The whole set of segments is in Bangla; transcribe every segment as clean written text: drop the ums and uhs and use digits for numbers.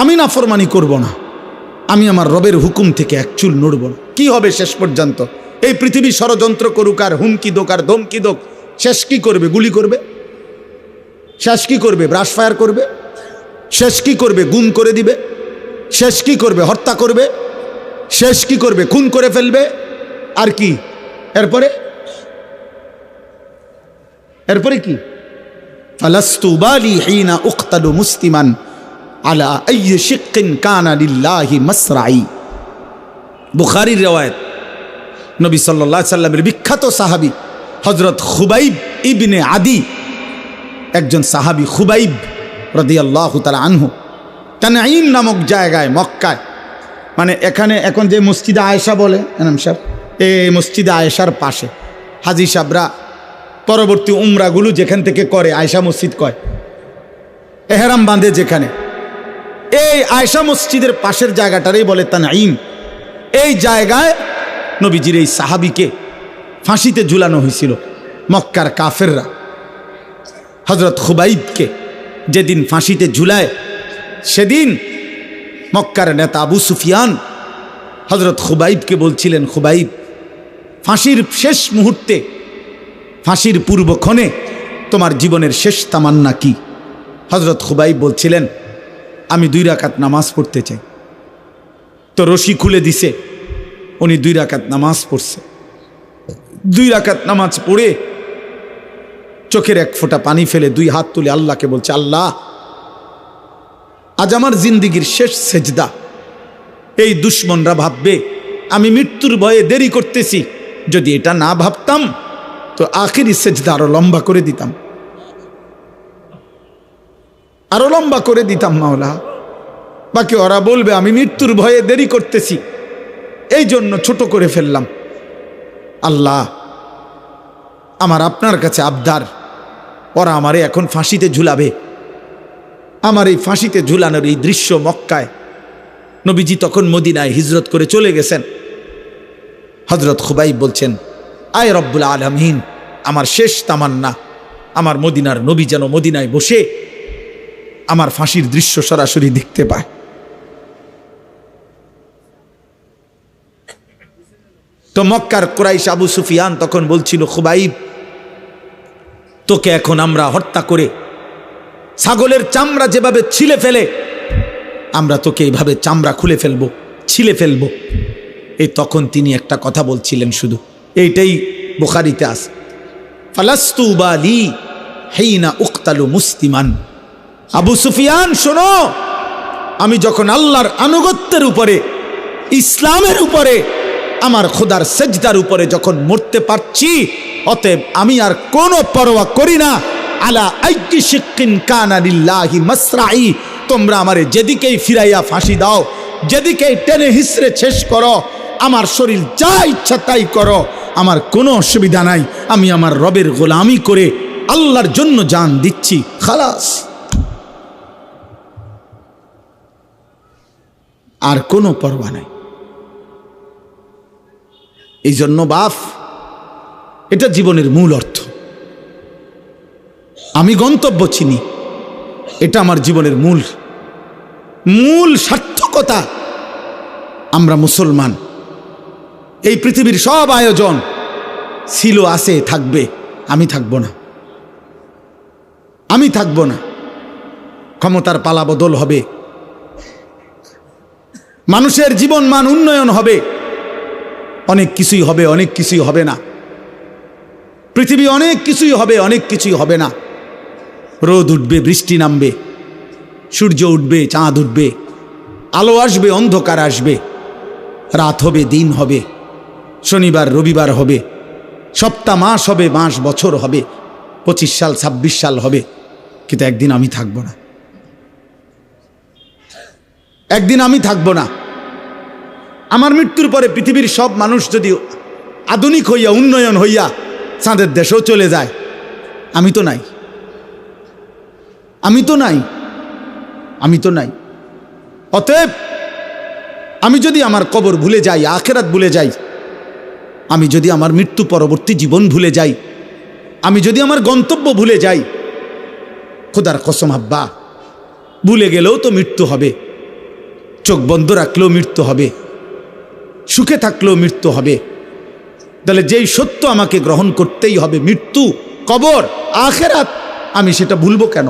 আমি নাফরমানি করব না, আমি আমার রবের হুকুম থেকে এক চুল নড়ব না। কি হবে শেষ পর্যন্ত? এই পৃথিবী ষড়যন্ত্র করুক আর হুমকি দোক আর ধমকি দোক, শেষ কি করবে? গুলি করবে। শেষ কি করবে? ব্রাশ ফায়ার করবে। শেষ কি করবে? গুম করে দিবে। শেষ কি করবে? হত্যা করবে। শেষ কি করবে? খুন করে ফেলবে। আর কি এরপরে? এরপরে কি? ফালাস্তু বালি হিনা উক্তালু মুসলিমান আলা আইয়ি শিক্কিন কানা লিল্লাহি মাসরাই। বুখারীর riwayat, নবী সাল্লাল্লাহু আলাইহি সাল্লামের বিখ্যাত সাহাবী হযরত খুবাইব ইবনে আদি, একজন সাহাবী খুবাইব রাদিয়াল্লাহু তাআলা আনহু, তানঈম নামক জায়গায় মক্কায়, মানে এখানে এখন যে মসজিদে আয়েশা বলে এনাম সাহেব, এই মসজিদে আয়েশার পাশে হাজী সাহেবরা পরবর্তী উমরাগুলো যেখান থেকে করে আয়েশা মসজিদ কয়, এহরাম বাঁধে যেখানে, এই আয়েশা মসজিদের পাশের জায়গাটারই বলে তানঈম। এই জায়গায় নবীজির এই সাহাবীকে ফাঁসিতে ঝুলানো হয়েছিল। মক্কার কাফেররা হযরত খুবাইবকে যেদিন ফাঁসিতে ঝুলায়, সেদিন মক্কার নেতা আবু সুফিয়ান হযরত খুবাইবকে বলছিলেন, খুবাইব, ফাঁসির শেষ মুহূর্তে, ফাঁসির পূর্বক্ষণে তোমার জীবনের শেষ তামান্না কি? হযরত খুবাইব বলছিলেন, আমি 2 রাকাত নামাজ পড়তে চাই। তো রশি খুলে দিছে, উনি 2 রাকাত নামাজ পড়ছে। 2 রাকাত নামাজ পড়ে চোখের এক ফোঁটা পানি ফেলে 2 হাত তুলে আল্লাহকে বলছে, আল্লাহ, আজ আমার জিন্দিগির শেষ সেজদা। এই দুশ্মনরা ভাববে আমি মৃত্যুর ভয়ে দেরি করতেছি, যদি এটা না ভাবতাম তো আখিরি সেজদা আরো লম্বা করে দিতাম, আরো লম্বা করে দিতাম মাওলা। বাকি ওরা বলবে আমি মৃত্যুর ভয়ে দেরি করতেছি, এই জন্য ছোট করে ফেললাম। আল্লাহ, আমার আপনার কাছে আবদার, ওরা আমারে এখন ফাঁসিতে ঝুলাবে। আমার এই ফাঁসিতে ঝুলানোর এই দৃশ্য মক্কায়, নবীজি তখন মদিনায় হিজরত করে চলে গেছেন। হযরত খুবাইব বলছেন, আয় রব্বুল আলামিন, আমার শেষ তামান্না আমার মদিনার নবী যেন মদিনায় বসে আমার ফাঁসির দৃশ্য সরাসরি দেখতে পায়। তো মক্কার কুরাইশ আবু সুফিয়ান তখন বলছিল, খুবাইব, তোকে এখন আমরা হত্যা করে ছাগলের চামড়া যেভাবে ছিলে ফেলে, আমরা তোকে এইভাবে চামড়া খুলে ফেলবো, ছিলে ফেলবো। এই তখন তিনি একটা কথা বলছিলেন, শুধু এইটাই বুখারীতে আছে, ফালাস্তু বালি হিনা উক্তালু মুসলিমান। আবু সুফিয়ান শোনো, আমি যখন আল্লাহর আনুগত্যের উপরে, ইসলামের উপরে, আমার খোদার সেজদার উপরে যখন মরতে পারছি, অতএব আমি আর কোনো পরোয়া করি না। আলা আইয়ি শিক্কিন কানা লিল্লাহি মাসরাই, তোমরা আমারে যেদিকেই ফিরাইয়া ফাঁসি দাও, যেদিকেই টেনে হিসড়ে শেষ করো, আমার শরীর যা ইচ্ছা তাই করো, আমার কোনো অসুবিধা নাই। আমি আমার রবের গোলামি করে আল্লাহর জন্য জান দিচ্ছি, খালাস। আর কোনো পরোয়া নাই। এই জন্য বাপ, এটা জীবনের মূল অর্থ। আমি গন্তব্য চিনি, এটা আমার জীবনের মূল সার্থকতা। আমরা মুসলমান, এই পৃথিবীর সব আয়োজন ছিল, আছে, থাকবে, আমি থাকবো না, আমি থাকবো না। ক্ষমতার পালা বদল হবে, মানুষের জীবন মান উন্নয়ন হবে, অনেক কিছুই হবে, অনেক কিছুই হবে না। পৃথিবী অনেক কিছুই হবে, অনেক কিছুই হবে না। রোদ উঠবে, বৃষ্টি নামবে, সূর্য উঠবে, চাঁদ উঠবে, আলো আসবে, অন্ধকার আসবে, রাত হবে, দিন হবে, শনিবার রবিবার হবে, সপ্তাহ মাস হবে, মাস বছর হবে, 25 সাল 26 সাল হবে। কিন্তু একদিন আমি থাকবো না, একদিন আমি থাকবো না। আমার মৃত্যুর পরে পৃথিবীর সব মানুষ যদি আধুনিক হইয়া, উন্নয়ন হইয়া চাঁদের দেশেও চলে যায়, আমি তো নাই, আমি তো নাই, আমি তো নাই। অতএব আমি যদি আমার কবর ভুলে যাই, আখিরাত ভুলে যাই, আমি যদি আমার মৃত্যু পরবর্তী জীবন ভুলে যাই, আমি যদি আমার গন্তব্য ভুলে যাই, খোদার কসম আব্বা, ভুলে গেলেও তো মৃত্যু হবে, চোখ বন্ধ রাখলেও মৃত্যু হবে, সুখে থাকলেও মৃত্যু হবে। তাহলে যেই সত্য আমাকে গ্রহণ করতেই হবে, মৃত্যু, কবর, আখিরাত, আমি সেটা ভুলবো কেন?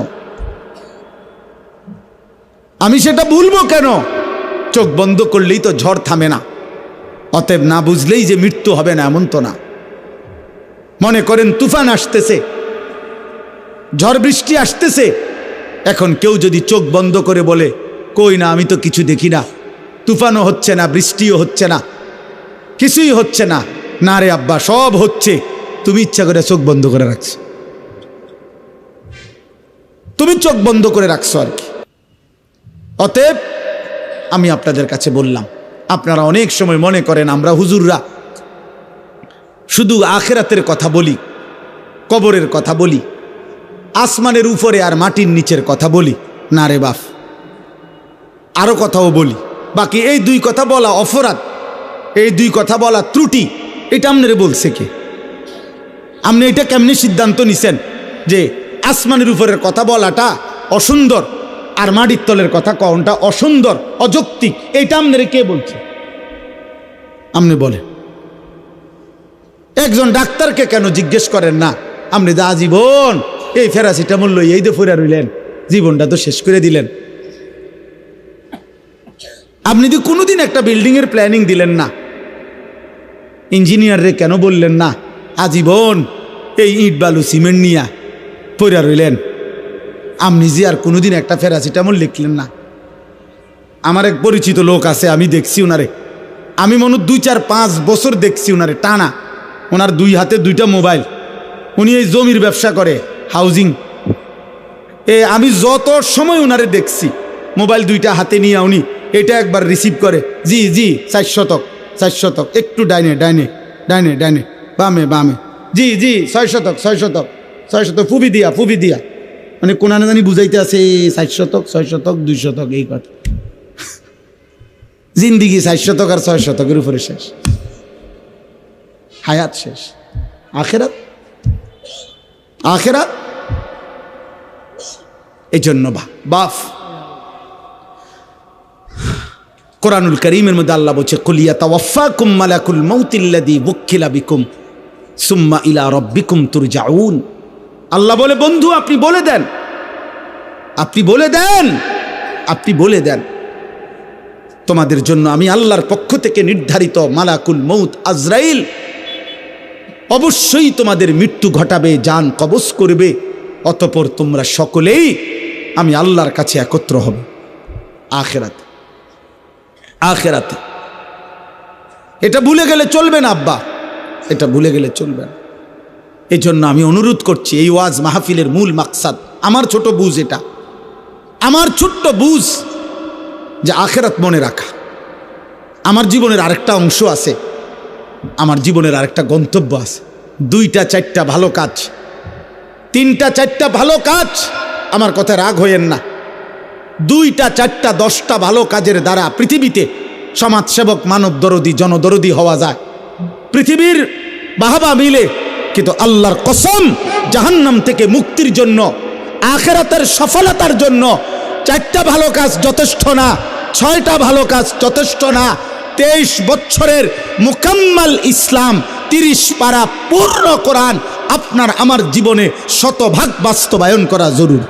আমি সেটা ভুলবো কেন? চোখ বন্ধ করলেই তো ঝড় থামে না। অতএব না বুঝলেই যে মৃত্যু হবে না এমন তো না। মনে করেন তুফান আসতেছে, ঝড় বৃষ্টি আসতেছে, এখন কেউ যদি চোখ বন্ধ করে বলে কই না, আমি তো কিছু দেখি না, তুফানও হচ্ছে না, বৃষ্টিও হচ্ছে না, কিছুই হচ্ছে না, না রে আব্বা সব হচ্ছে, তুমি ইচ্ছা করে চোখ বন্ধ করে রাখছো, তুমি চোখ বন্ধ করে রাখছো আর কি। অতএব আমি আপনাদের কাছে বললাম, আপনারা অনেক সময় মনে করেন আমরা হুজুররা শুধু আখিরাতের কথা বলি, কবরের কথা বলি, আসমানের উপরে আর মাটির নিচের কথা বলি। না রে বাপ, আরো কথাও বলি। বাকি এই দুই কথা বলা অপরাধ, এই দুই কথা বলা ত্রুটি, এটা আপনারে বলছে কে? আপনি এটা কেমনি সিদ্ধান্ত নিছেন যে আসমানের উপরের কথা বলাটা অসুন্দর আর মাটির তলের কথা কওয়াটা অসুন্দর, অযৌক্তিক? এইটা আপনারে কে বলছে? আপনি বলেন। একজন ডাক্তারকে কেন জিজ্ঞেস করেন না, আপনি যা জীবন এই প্যারাসিটামল লই এই তো ফুরা রইলেন, জীবনটা তো শেষ করে দিলেন। আপনি তো কোনোদিন একটা বিল্ডিং এর প্ল্যানিং দিলেন না, ইঞ্জিনিয়াররে কেন বললেন না আজীবন এই ইট বালু সিমেন্ট নিয়া পড়া রইলেন? আপনি যে আর কোনোদিন একটা প্যারাসিটামল লিখলেন না। আমার এক পরিচিত লোক আছে, আমি দেখছি ওনারে, আমি মনে 2-4-5 বছর দেখছি ওনারে টানা। ওনার 2 হাতে 2টা মোবাইল, উনি এই জমির ব্যবসা করে, হাউজিং। আমি যত সময় ওনারে দেখছি মোবাইল 2টা হাতে নিয়ে উনি এটা একবার রিসিভ করে, জি জি 4 শতক 4 শতক, একটু ডাইনে ডাইনে ডাইনে ডাইনে, বামে বামে, জি জি 6 শতক 6 শতক 6 শতক, ফুবি দিয়া ফুবি দিয়া, মানে কোন না জানি বুঝাইতে আছে 4 শতক 6 শতক 2 শতক, এই কথা। জিন্দিগি 4 শতক আর 6 শতকের উপরে শেষ, হায়াত শেষ। আখিরাত, আখিরাত। এই জন্য বাফ কোরআনুল কারীমের মধ্যে আল্লাহ বলছে, কুল ইয়াতাওয়াফাকুম মালাকুল মাউতিল্লাযী ওয়াক্কিলা বিকুম সুম্মা ইলা রাব্বিকুম তুরজাউন। আল্লাহ বলে, বন্ধু আপনি বলে দেন, আপনি বলে দেন, আপনি বলে দেন, তোমাদের জন্য আমি আল্লাহর পক্ষ থেকে নির্ধারিত মালাকুল মউত আজরাইল অবশ্যই তোমাদের মৃত্যু ঘটাবে, জান কবজ করবে, অতঃপর তোমরা সকলেই আমি আল্লাহর কাছে একত্র হবে আখিরাতে। আখিরাতে এটা ভুলে গেলে চলবে না আব্বা, এটা ভুলে গেলে চলবে না। এই জন্য আমি অনুরোধ করছি, এই ওয়াজ মাহফিলের মূল মাকসাদ, আমার ছোট বুঝ, এটা আমার ছোট্ট বুঝ যে আখিরাত মনে রাখা। আমার জীবনের আরেকটা অংশ আছে, আমার জীবনের আরেকটা গন্তব্য আছে। 2-4টা ভালো কাজ, 3-4টা ভালো কাজ, আমার কথা রাগ হইয়েন না। 2-4টা 10টা ভালো কাজের দ্বারা পৃথিবীতে সমাজসেবক, মানব দরদি, জনদরদি হওয়া যায়। পৃথিবীর বাহাবা মিলে, কিন্তু আল্লাহর কসম জাহান্নাম থেকে মুক্তির জন্য, আখিরাতের সফলতার জন্য 4টা ভালো কাজ যথেষ্ট না, 6টা ভালো কাজ যথেষ্ট না। 23 বছরের মুকাম্মাল ইসলাম, 30 পারা পূর্ণ কোরআন আপনার আমার জীবনে শতভাগ বাস্তবায়ন করা জরুরি।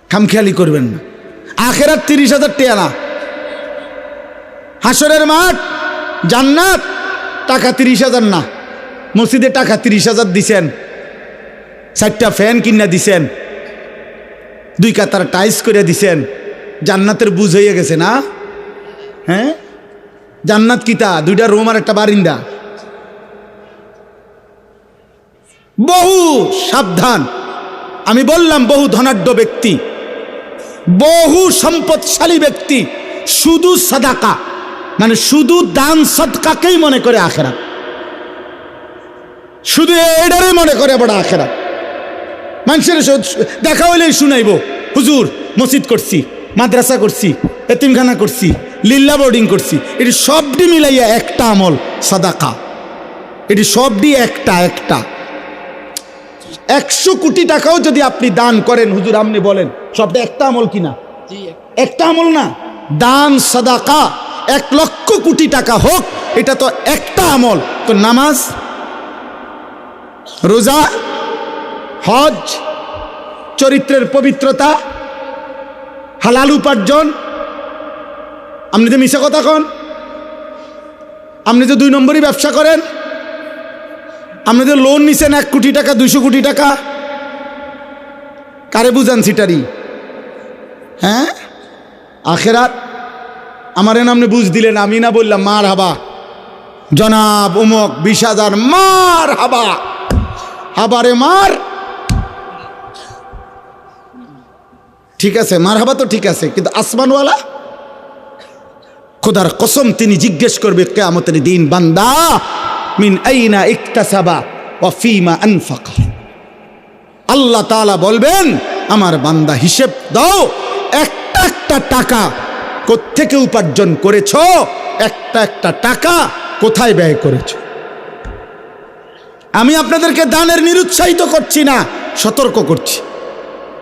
খামখেয়ালি করবেন না। আখিরাত 30,000 টাকা না, হাসরের মাঠ জান্নাত টাকা 30,000 না। মসজিদে টাকা 30,000 দিছেন, 4টা ফ্যান কিনা দিছেন, 2 কাতার টাইলস করে দিছেন, জান্নাতের বুঝ হয়ে গেছে না? হ্যাঁ, জান্নাত কিতা 2টা রুম আর একটা বারিন্দা। বহু সাবধান, আমি বললাম বহু ধনাঢ্য ব্যক্তি, বহু সম্পদশালী ব্যক্তি শুধু সাদাকা, মানে শুধু দান সদকাকেই মনে করে আখিরাত, শুধু এটারই মনে করে বড় আখিরাত। মানুষের দেখা হইলেই শুনাইব, হুজুর মসজিদ করছি, মাদ্রাসা করছি, এতিমখানা করছি, লিল্লা বোর্ডিং করছি, এটি সবটি মিলাইয়া একটা আমল সাদাকা। এটি সবটি একটা একটা। 100 কোটি টাকাও যদি আপনি দান করেন, হুজুর আপনি বলেন সবটা একটা আমল কিনা? একটা আমল না, দান সাদাকা 1,00,000 কোটি টাকা হোক, এটা তো একটা আমল। তো নামাজ, রোজা, হজ, চরিত্রের পবিত্রতা, হালাল উপার্জন, আপনি যে মিশা কথা কন, আপনি যে 2 নম্বরই ব্যবসা করেন, আপনি যে লোন নিছেন 1 কোটি টাকা 200 কোটি টাকা, কারে বুঝান সিটারি? হ্যাঁ, আখেরাত আমার আপনি বুঝ দিলেন, আমি না বললাম মার হাবা জনাব উমক 20,000 মার হাবা, হাবারে মার, ঠিক আছে মার হাবা তো ঠিক আছে, কিন্তু আসমানওয়ালা খোদার কসম তিনি জিজ্ঞেস করবে কিয়ামতের দিন, বান্দা মিন আইনা ইকতাসাবা ওয়া ফিমা আনফাকা। আল্লাহ তাআলা বলবেন আমার বান্দা হিসেব দাও, একটা একটা টাকা কোত্থেকে উপার্জন করেছো, একটা একটা টাকা কোথায় ব্যয় করেছো। আমি আপনাদেরকে দানের নিরুৎসাহিত করছি না, সতর্ক করছি।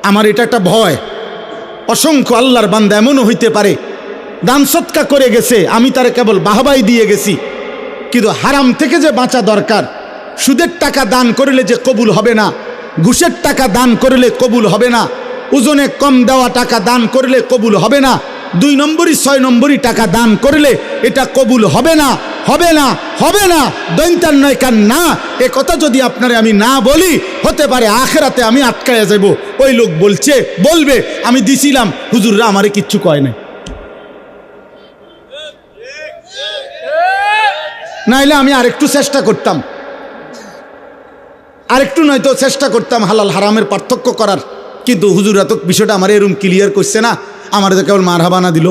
আমার এটা একটা ভয়, অসংখ্য আল্লাহর বান্দা এমনও হইতে পারে দান সৎকা করে গেছে, আমি তারে কেবল বাহবাই দিয়ে গেছি, কিন্তু হারাম থেকে যে বাঁচা দরকার। সুদের টাকা দান করলে যে কবুল হবে না, ঘুষের টাকা দান করলে কবুল হবে না, ওজনে কম দেওয়া টাকা দান করলে কবুল হবে না, 2 নম্বরই 6 নম্বরই টাকা দান করলে এটা কবুল হবে না, হবে না, হবে না, দৈন্তার নয় কান না। এ কথা যদি আপনারে আমি না বলি, হতে পারে আখেরাতে আমি আটকায়া যাব। ওই লোক বলবে আমি দিছিলাম, হুজুররা আমারে কিচ্ছু কয় নাই। নাইলে আমি আরেকটু চেষ্টা করতাম, আরেকটু নয়তো চেষ্টা করতাম হালাল হারামের পার্থক্য করার, কিন্তু হুজুরা তো বিষয়টা আমার এরকম ক্লিয়ার করছে না, আমার তো কেবল মার হাবানা দিল।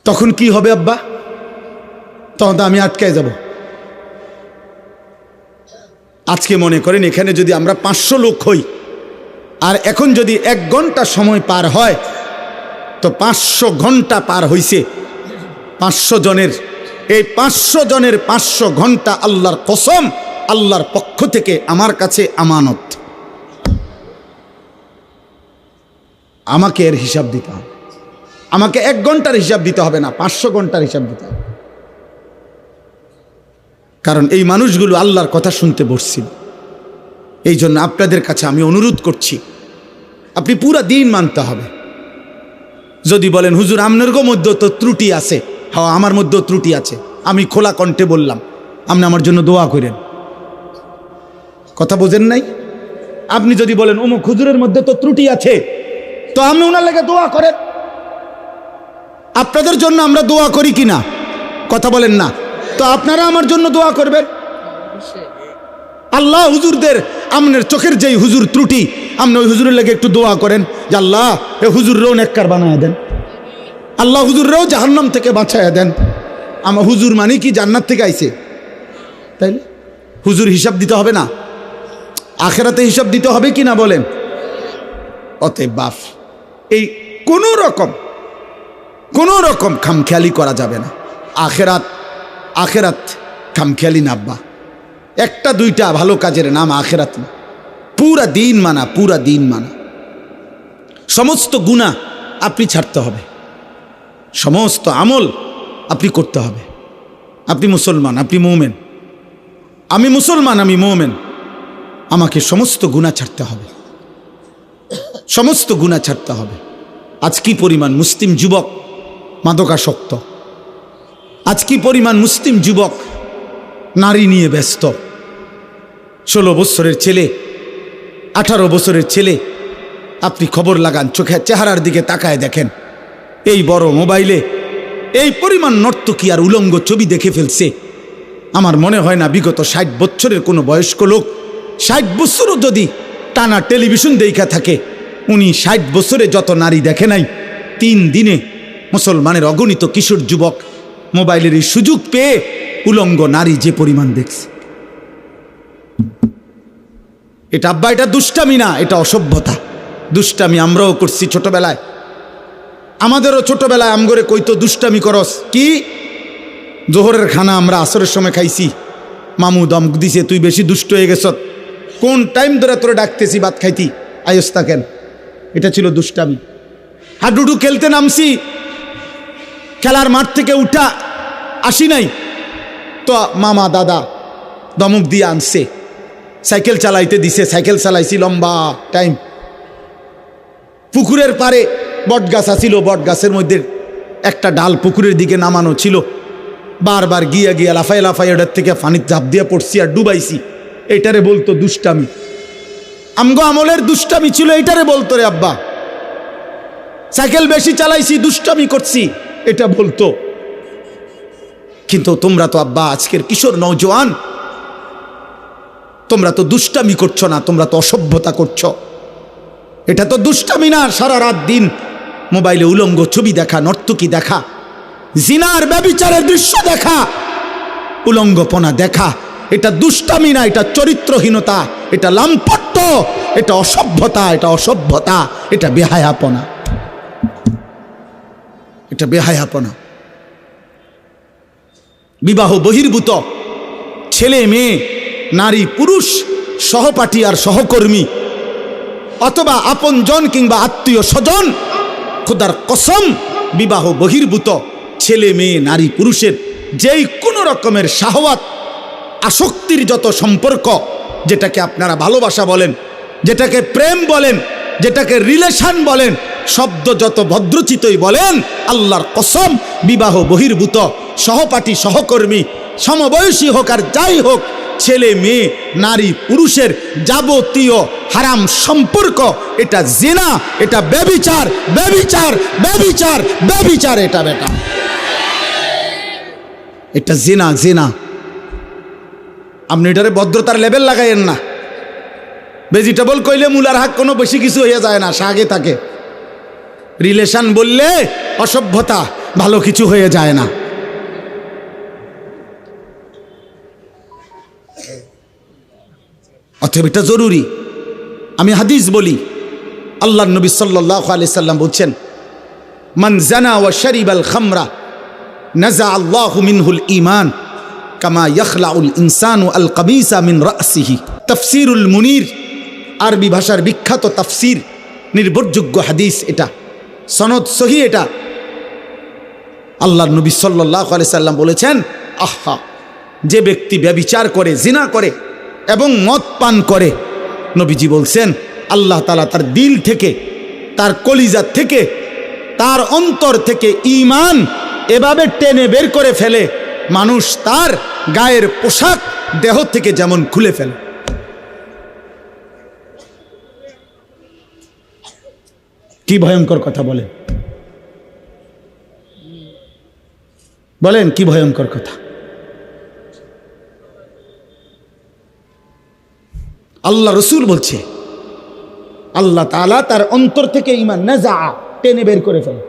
তখন কি হবে আব্বা? তখন তো আমি আটকায় যাব। আজকে মনে করেন এখানে যদি আমরা 500 লোক হই, আর এখন যদি 1 ঘন্টা সময় পার হয়, তো 500 ঘন্টা পার হইছে 500 জনের। এই 500 জনের 500 ঘন্টা আল্লাহর কসম, আল্লাহর পক্ষ থেকে আমার কাছে আমানত। আমাকে এর হিসাব দিতে হবে, আমাকে 1 ঘন্টার হিসাব দিতে হবে না, 500 ঘন্টার হিসাব দিতে হবে। কারণ এই মানুষগুলো আল্লাহর কথা শুনতে বসছিল। এই জন্য আপনাদের কাছে আমি অনুরোধ করছি, আপনি পুরা দিন মানতে হবে। যদি বলেন হুজুর আপনার মধ্যে তো ত্রুটি আছে, হ্যাঁ আমার মধ্যেও ত্রুটি আছে, আমি খোলা কণ্ঠে বললাম, আপনি আমার জন্য দোয়া করেন। কথা বোঝেন নাই? আপনি যদি বলেন অমুক হুজুরের মধ্যে তো ত্রুটি আছে, তো আপনি ওনার লেগে দোয়া করেন। আপনাদের জন্য আমরা দোয়া করি কিনা? কথা বলেন না? তো আপনারা আমার জন্য দোয়া করবেন। আল্লাহ হুজুরদের, আপনার চোখের যেই হুজুর ত্রুটি, আপনি ওই হুজুরের লেগে একটু দোয়া করেন যে আল্লাহ এ হুজুররাও নেককার বানায় দেন, আল্লাহ হুজুররাও জাহান্নাম থেকে বাঁচাইয়া দেন। আমার হুজুর মানে কি জান্নাত থেকে আইছে? তাইলে হুজুর হিসাব দিতে হবে না? আখেরাতে হিসাব দিতে হবে কি না বলেন? অতএব বাপ, এই কোনো রকম খামখেয়ালি করা যাবে না। আখেরাত খামখেয়ালি না আব্বা। 1-2টা ভালো কাজের নাম আখেরাত না, পুরা দিন মানা, পুরা দিন মানা। সমস্ত গুনাহ আপনি ছাড়তে হবে, সমস্ত আমল আপনি করতে হবে। আপনি মুসলমান, আপনি মুমিন, আমি মুসলমান, আমি মুমিন। আমাকে সমস্ত গুনাহ ছাড়তে হবে, সমস্ত গুনাহ ছাড়তে হবে। আজ কি পরিমাণ মুসলিম যুবক মাদকাসক্ত, আজ কি পরিমাণ মুসলিম যুবক নারী নিয়ে ব্যস্ত। 16 বছরের ছেলে, 18 বছরের ছেলে, আপনি খবর লাগান, চোখের চেহারার দিকে তাকায় দেখেন, এই বড় মোবাইলে এই পরিমাণ নর্তকী আর উলঙ্গ ছবি দেখে ফেলছে। আমার মনে হয় না বিগত 60 বছরের কোনো বয়স্ক লোক 60 বছরও যদি টানা টেলিভিশন দেখা থাকে, উনি 60 বছরে যত নারী দেখে নাই, 3 দিনে মুসলমানের অগণিত কিশোর যুবক মোবাইলের এই সুযোগ পেয়ে উলঙ্গ নারী যে পরিমাণ দেখছে। এটা আব্বা, এটা দুষ্টামি না, এটা অসভ্যতা। দুষ্টামি আমরাও করছি ছোটবেলায়, আমাদেরও ছোটবেলায় আমগরে কইতো দুষ্টামি করস কি। জোহরের খানা আমরা আসরের সময় খাইছি, মামু দম দিছে তুই বেশি দুষ্ট হয়ে গেছ, কোন টাইম ধরে তোরে ডাকতেছি ভাত খাইতি, আয়স থাকেন। এটা ছিল দুষ্টামি। হাডুডু খেলতে নামছি, খেলার মাঠ থেকে উঠা আসি নাই তো মামা দাদা দমক দিয়ে আনছে, সাইকেল চালাইতে দিছে, সাইকেল চালাইছি লম্বা টাইম। পুকুরের পারে বট গাছ আছিল, বট গাছের মধ্যে একটা ডাল পুকুরের দিকে নামানো ছিল, বারবার গিয়া গিয়া লাফাই লাফাই ওটার থেকে পানির ঝাঁপ দিয়ে পড়ছি আর ডুবাইছি। এইটারে বলতো দুষ্টামি। আমগো আমলের দুষ্টামি ছিল, এইটারে বলতো রে আব্বা। সাইকেল বেশি চালাইছি, দুষ্টামি করছি, এটা বলতো। কিন্তু তোমরা তো আব্বা আজকের কিশোর নওজোয়ান, তোমরা তো দুষ্টামি করছো না, তোমরা তো অসভ্যতা করছো। এটা তো দুষ্টামি না, সারা রাত দিন মোবাইলে উলঙ্গ ছবি দেখা, নর্তকী দেখা, জিনার ব্যভিচারের দৃশ্য দেখা, উলঙ্গপনা দেখা, এটা দুষ্টামি না, এটা চরিত্রহীনতা, এটা লাম্পট্য, এটা অসভ্যতা, এটা অসভ্যতা, এটা বেহায়াপনা, এটা বেহায়াপনা। বিবাহ বহির্ভূত ছেলে মেয়ে, নারী পুরুষ, সহপাঠী আর সহকর্মী অথবা আপনজন কিংবা আত্মীয় স্বজন, খোদার কসম বিবাহ বহির্ভূত ছেলে মেয়ে নারী পুরুষের যেই কোনো রকমের শাহওয়াত, আসক্তির যত সম্পর্ক, যেটাকে আপনারা ভালোবাসা বলেন, যেটাকে প্রেম বলেন, যেটাকে রিলেশন বলেন, শব্দ যত ভদ্রচিতই বলেন, আল্লাহর কসম বিবাহ বহির্ভূত সহপাঠী সহকর্মী সমবয়সী হোক আর যাই হোক, ছেলে মেয়ে নারী পুরুষের যাবতীয় হারাম সম্পর্ক, এটা জিনা, এটা ব্যভিচার, ব্যভিচার, ব্যভিচার, ব্যভিচার, এটা বেটা, এটা জিনা, জিনা। আপনি এটারে ভদ্রতার লেভেল লাগাইয়েন না। ভেজিটেবল কইলে মূলার হাক কোনো বেশি কিছু হয়ে যায় না, শাকে থাকে। রিলেশন বললে অসভ্যতা, ভালো কিছু হয়ে যায় না। অতএব এটা জরুরি। আমি হাদিস বলি, আল্লাহর নবী সাল্লাল্লাহু আলাইহি সাল্লাম বলছেন, মান জানা ওয়া শারিবাল খামরা নাযা আল্লাহু মিনহুল ঈমান কামা ইয়াখলাউল ইনসানু আল কামিসা মিন রাসিহি। তাফসীরুল মুনির, আরবি ভাষার বিখ্যাত তাফসীর, নির্ভরযোগ্য হাদিস, এটা সনদ সহিহ। এটা আল্লাহর নবী সাল্লাল্লাহু আলাইহি সাল্লাম বলেছেন, আহা, যে ব্যক্তি ব্যভিচার করে, জিনা করে এবং মদ পান করে, নবীজি বলছেন আল্লাহ তাআলা তার দিল থেকে, তার কলিজা থেকে, তার অন্তর থেকে ঈমান এভাবে টেনে বের করে ফেলে, মানুষ তার গায়ের পোশাক দেহ থেকে যেমন খুলে ফেলে। কি ভয়ঙ্কর কথা বলেন, বলেন কি ভয়ঙ্কর কথা। আল্লাহ রসুল বলছে আল্লাহ তাআলা তার অন্তর থেকে ঈমান নাযা, টেনে বের করে ফেলে,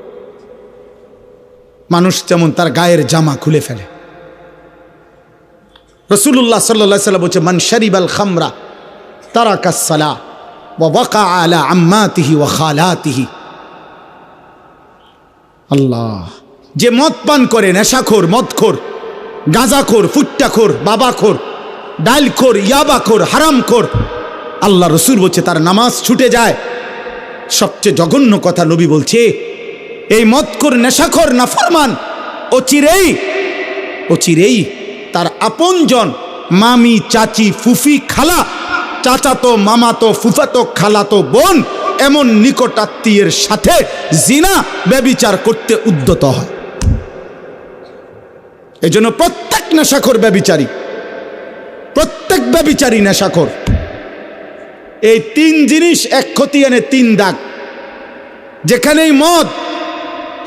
মানুষ যেমন তার গায়ের জামা খুলে ফেলে। রাসূলুল্লাহ সাল্লাল্লাহু আলাইহি ওয়াসাল্লাম বলছে, মান শারিবাল খামরা তারাকাস সালাহ ওয়া ওয়াকা আলা আম্মাতিহি ওয়া খালাতিহি। আল্লাহ, যে মদ পান করে, নেশাখোর, মদখোর, গাঁজাখোর, ফুট্টাখোর, বাবাখোর, ডাইলখোর, ইয়াবাখোর, হারামখোর, আল্লাহ রসুল বলছে তার নামাজ ছুটে যায়। সবচেয়ে জঘন্য কথা নবী বলছে, এই মদখোর, নেশাখোর, নাফরমান অচিরেই অচিরেই তার আপনজন, মামি, চাচি, ফুফি, খালা, চাচাতো, মামাতো, ফুফাতো, খালাতো বোন, এমন নিকটাত্মীয়ের সাথে জিনা ব্যভিচার করতে উদ্যত হয়। এই জন্য প্রত্যেক নেশাখোর ব্যভিচারী, প্রত্যেক ব্যভিচারী নেশাখোর। এই তিন জিনিস এক খতিয়ানে তিন দাগ। যেখানেই মদ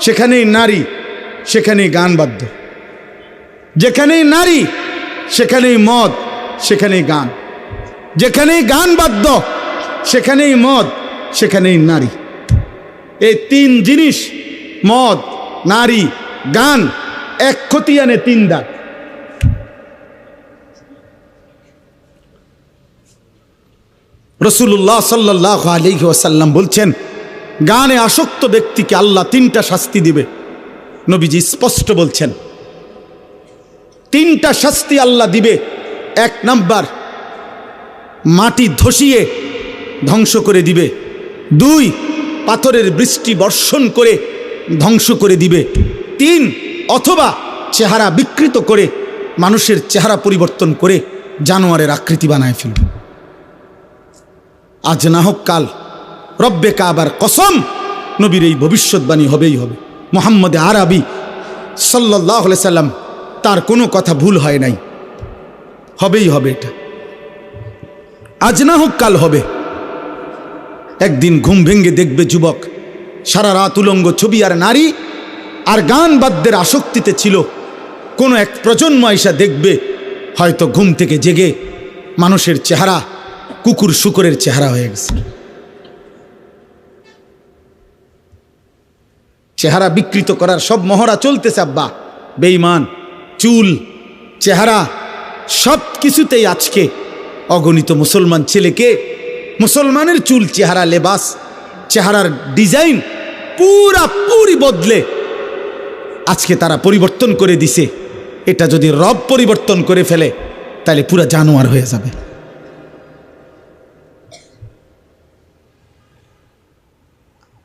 সেখানেই নারী, সেখানেই গান বাদ্য। যেখানেই নারী সেখানেই মদ, সেখানেই গান। যেখানেই গান বাদ্য সেখানেই মদ, সেখানেই নারী। এই তিন জিনিস, মদ, নারী, গান, এক খতিয়ানে তিন দাগ। রাসূলুল্লাহ সাল্লাল্লাহু আলাইহি ওয়াসাল্লাম বলছেন, গানে আসক্ত ব্যক্তিকে আল্লাহ তিনটা শাস্তি দিবে। নবীজি স্পষ্ট বলছেন, তিনটা শাস্তি আল্লাহ দিবে। এক নাম্বার, মাটি ধসিয়ে ধ্বংস করে দিবে। 2, পাথরের বৃষ্টি বর্ষণ করে ধ্বংস করে দিবে। 3, অথবা চেহারা বিকৃত করে মানুষের চেহারা পরিবর্তন করে জানোয়ারের আকৃতি বানায় ফেলবে। আজ না হোক কাল, রব্বে কাবার কসম, নবীর এই ভবিষ্যৎবাণী হবেই হবে। মুহাম্মদ আরবি সাল্লাল্লাহু আলাইহি সাল্লাম, তার কোনো কথা ভুল হয় নাই, হবেই হবে। এটা আজ না হোক কাল হবে। একদিন ঘুম ভেঙে দেখবে যুবক সারা রাত উলঙ্গ ছবি আর নারী আর গান বাদ্যের আসক্তিতে ছিল। কোনো এক প্রজন্ম আইসা দেখবে হয়তো ঘুম থেকে জেগে মানুষের চেহারা কুকুর শুকরের চেহারা হয়ে গেছে। চেহারা বিকৃত করার সব মহড়া চলতেছে আব্বা। বেঈমান, চুল, চেহারা সব কিছুতেই আজকে অগণিত মুসলমান ছেলেকে, মুসলমানের চুল, চেহারা, লেবাস, চেহারার ডিজাইন পুরি বদলে আজকে তারা পরিবর্তন করে দিছে। এটা যদি রব পরিবর্তন করে ফেলে তাহলে পুরা জানোয়ার হয়ে যাবে।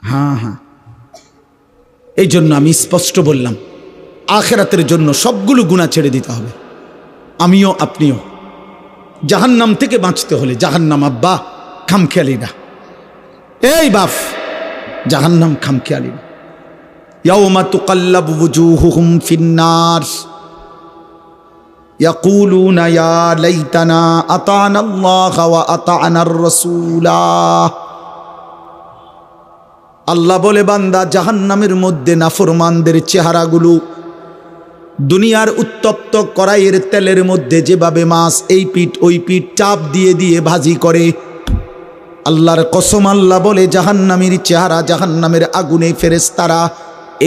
হ্যাঁ, এই জন্য আমি স্পষ্ট বললাম, আখিরাতের জন্য সবগুলো গুনাহ ছেড়ে দিতে হবে। আমিও আপনিও। জাহান্নাম থেকে বাঁচতে হলে, জাহান্নাম আব্বা খামখেয়ালি না, এই বাপ, জাহান্নাম খামখেয়ালি না। ইয়াউমা তুকাল্লাবু ওয়ুজুহুহুম ফিন্নার ইয়াকুলুনা ইয়া লাইতানা আতানা আল্লাহ ওয়া আতানার রাসূলা। আল্লাহ বলে, বান্দা, জাহান্নামের মধ্যে নাফরমানদের চেহারাগুলো দুনিয়ার উত্তপ্ত কড়াইয়ের তেলের মধ্যে যেভাবে মাছ এই পিঠ ওই পিঠ চাপ দিয়ে দিয়ে ভাজি করে, আল্লাহর কসম আল্লাহ বলে জাহান্নামের চেহারা জাহান্নামের আগুনে ফেরেশতারা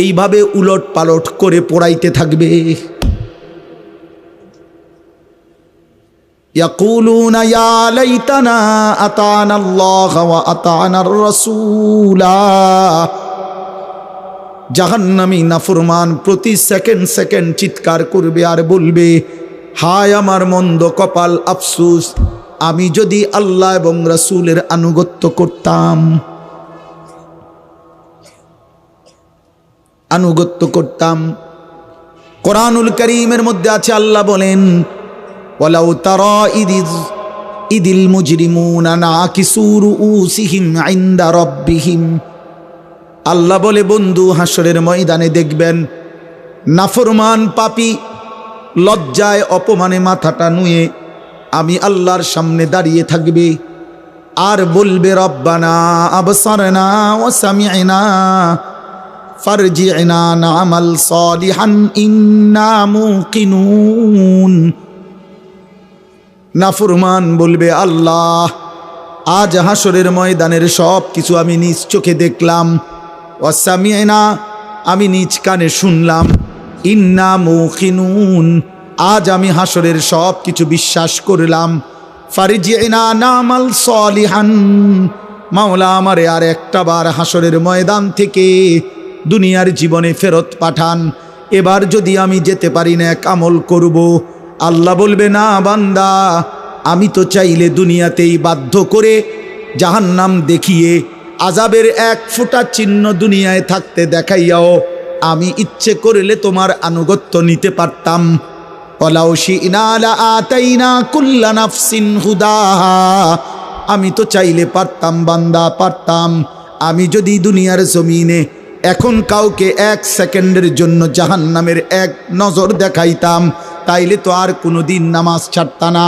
এইভাবে উলট পালট করে পোড়াইতে থাকবে। ইয়াকুলুনা ইয়া লাইতানা আতানা আল্লাহ ওয়া আতানার রাসূলা। জাহান্নামী নাফরমান প্রতি সেকেন্ড সেকেন্ড চিৎকার করবে আর বলবে, হায় আমার মন্দ কপাল, আফসোস, আমি যদি আল্লাহ এবং রাসূলের আনুগত্য করতাম, আনুগত্য করতাম। কোরআনুল কারীমের মধ্যে আছে, আল্লাহ বলেন, ওয়ালাউ তারা ইদিল মুজরিমুনা নাকিসু রুউসিহিম ইনদা রাব্বিহিম। আল্লাহ বলে, বন্ধু, হাসরের ময়দানে দেখবেন নাফরমান পাপী লজ্জায় অপমানে মাথাটা নুয়ে আমি আল্লাহর সামনে দাঁড়িয়ে থাকবে আর বলবে, রব্বানা আবসারনা ওয়া সামি'না ফারজি'না না'মাল সালিহান ইন্না মুকিনুন। নাফরমান বলবে, আল্লাহ, আজ হাসরের ময়দানের সব কিছু আমি নিজ চোখে দেখলাম, ওয়া সামি'না, আমি নিজ কানে শুনলাম, ইন্না মুকিনুন, আজ আমি হাসরের সব কিছু বিশ্বাস করলাম। ফারজি'না না'মাল সালিহান, মাওলা আমারে আর একটা বার হাসরের ময়দান থেকে দুনিয়ার জীবনে ফেরত পাঠান, এবার যদি আমি যেতে পারি না এক আমল করব। আল্লাহ বলবে, না বান্দা, আমি তো চাইলে দুনিয়াতেই বাধ্য করে জাহান্নাম দেখিয়ে আযাবের এক ফোঁটা চিহ্ন দুনিয়ায় থাকতে দেখাইয়াও আমি ইচ্ছে করলে তোমার আনুগত্য নিতে পারতাম। ওয়ালাউ শি'না লাআতাইনা কুল্লা নাফসিন হুদাহা, আমি তো চাইলে পারতাম বান্দা, পারতাম। আমি যদি দুনিয়ার জমিনে এখন কাউকে এক সেকেন্ডের জন্য জাহান্নামের এক নজর দেখাইতাম, তাইলে তো আর কোনো দিন নামাজ ছাড়তা না।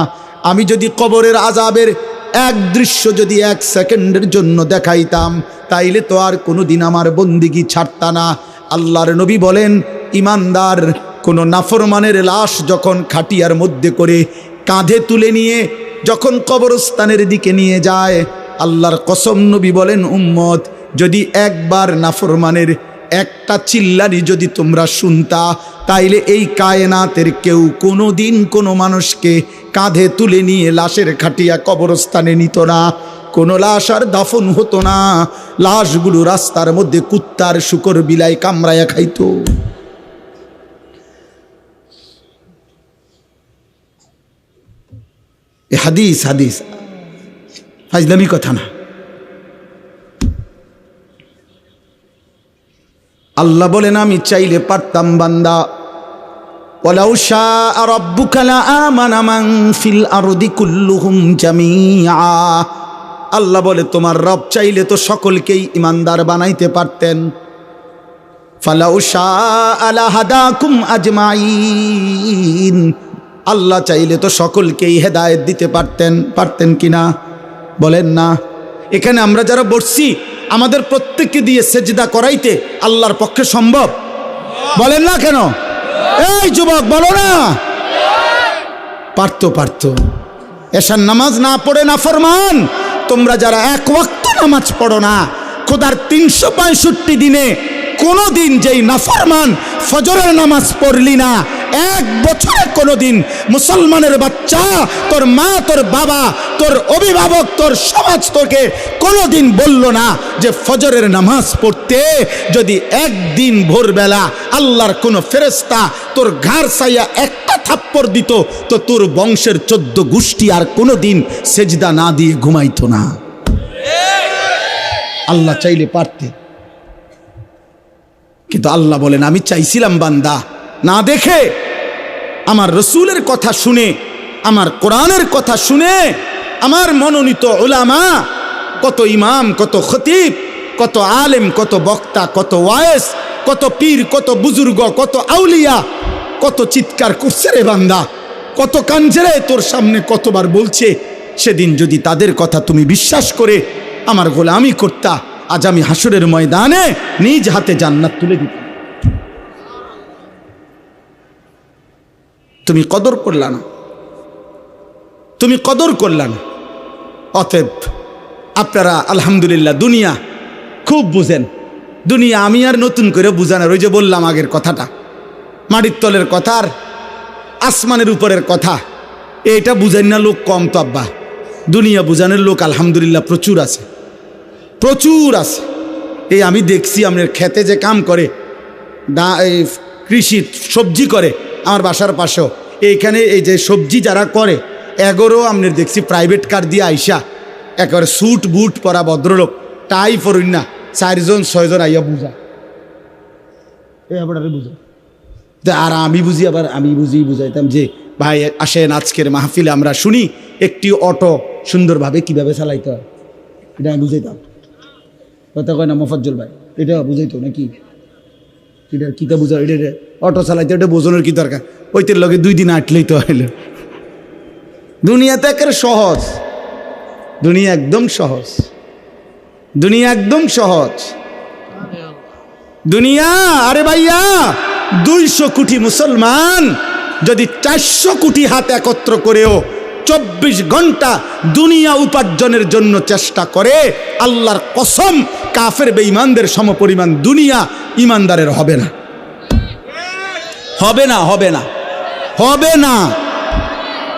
আমি যদি কবরের আযাবের এক দৃশ্য যদি এক সেকেন্ডের জন্য দেখাইতাম, তাইলে তো আর কোনো দিন আমার বন্দিগি ছাড়তা না। আল্লাহর নবী বলেন, ইমানদার কোনো নাফরমানের লাশ যখন খাটিয়ার মধ্যে করে কাঁধে তুলে নিয়ে যখন কবরস্থানের দিকে নিয়ে যায়, আল্লাহর কসম নবী বলেন, উম্মত, যদি একবার নাফরমানের একটা চিল্লানি যদি তোমরা শুনতা, তাইলে এই কায়নাতের কেউ কোনো দিন কোনো মানুষকে কাঁধে তুলে নিয়ে লাশের খাটিয়া কবরস্থানে নিত না। কোনো লাশ আর দাফন হতো না, লাশগুলো রাস্তার মধ্যে কুত্তার শুকর বিলাই কামড়ায়া খাইতো। হাদিস হাদিস ফাজলামি কথা না, আল্লাহ বলেন আমি চাইলে পারতাম বান্দা, ওয়ালাউ শাআ রাব্বুকা লাআমানা মান ফিল আরদি কুল্লুহুম জামিআ। আল্লাহ বলে তোমার রব চাইলে তো সকলকেই ইমানদার বানাইতে পারতেন। ফালাউ শাআ লাহাদাকুম আজমাইন। আল্লাহ চাইলে তো সকলকেই হেদায়েত দিতে পারতেন কিনা বলেন না? এখানে আমরা যারা বসছি আমাদের প্রত্যেককে দিয়ে সেজদা করাইতে আল্লাহর পক্ষে সম্ভব? বলেন না কেন? এই যুবক বলো না। পারতো। এশার নামাজ না পড়ে নাফরমান তোমরা যারা এক ওয়াক্ত নামাজ পড়ো না, খোদার 365 দিনে কোনো দিন যেই নাফরমান ফজরের নামাজ পড়লি না, এক বছরে কোনো দিন মুসলমানের বাচ্চা, তোর মা, তোর বাবা, তোর অভিভাবক, তোর সমাজ তোকে কোনো দিন বলল না যে ফজরের নামাজ পড়তে যদি একদিন ভোরবেলা আল্লাহর কোনো ফেরেশতা তোর ঘাড় ছাইয়া একটা থাপ্পড় দিত তো তোর বংশের 14 গোষ্ঠী আর কোনো দিন সেজদা না দিয়ে ঘুমাইতো না। আল্লাহ চাইলে পারতে, কিন্তু আল্লাহ বলেন আমি চাইছিলাম বান্দা না দেখে, আমার রসুলের কথা শুনে, আমার কোরআনের কথা শুনে, আমার মনোনীত উলামা, কত ইমাম, কত খতিব, কত আলেম, কত বক্তা, কত ওয়ায়েস, কত পীর, কত বুজুর্গ, কত আউলিয়া, কত চিৎকার করছে রে বান্দা, কত কাঞ্জে রে তোর সামনে কতবার বলছে। সেদিন যদি তাদের কথা তুমি বিশ্বাস করে আমার গোলামি করতা, আজ আমি হাসরের ময়দানে নিজ হাতে জান্নাত তুলে দিতাম। তুমি কদর করলা না, তুমি কদর করলা না। অতএব আপনারা আলহামদুলিল্লাহ দুনিয়া খুব বুঝেন। দুনিয়া আমি আর নতুন করে বুঝানোর, ওই যে বললাম আগের কথাটা, মাটির তলের কথা আর আসমানের উপরের কথা, এইটা বুঝেন না লোক কম তো আব্বা। দুনিয়া বুঝানোর লোক আলহামদুলিল্লাহ প্রচুর আছে, প্রচুর আছে। এই আমি দেখছি আপনার খেতে যে কাম করে, এই কৃষি সবজি করে, আমার বাসার পাশেও এইখানে এই যে সবজি যারা করে এগোরও আপনার দেখছি প্রাইভেট কার দিয়ে আইসা একেবারে স্যুট বুট পরা ভদ্রলোক, টাই পরুন না, 4 জন 6 জন আইয়া বুঝা, বুঝা। আর আমি বুঝি, আবার আমি বুঝাইতাম যে ভাই আসেন আজকের মাহফিলে আমরা শুনি একটি অটো সুন্দরভাবে কিভাবে চালাইতে হয়, এটা আমি বুঝাইতাম। কথা কয় না মোফাজ্জল ভাই? এটা বুঝাইতো নাকি? এটা কিতা বুঝা? এটা অটো চালাইতে এটা বোঝানোর কি দরকার? ওইতের লগে 2 দিন আটলেই তো হইল। দুনিয়াতে একেবারে সহজ, দুনিয়া একদম সহজ, দুনিয়া একদম সহজ দুনিয়া। আরে ভাইয়া 200 কোটি মুসলমান যদি 400 কোটি হাত একত্র করেও 24 ঘন্টা দুনিয়া উপার্জনের জন্য চেষ্টা করে, আল্লাহর কসম কাফের বেঈমানদের সমপরিমাণ দুনিয়া ইমানদারের হবে না, হবে না, হবে না, হবে না।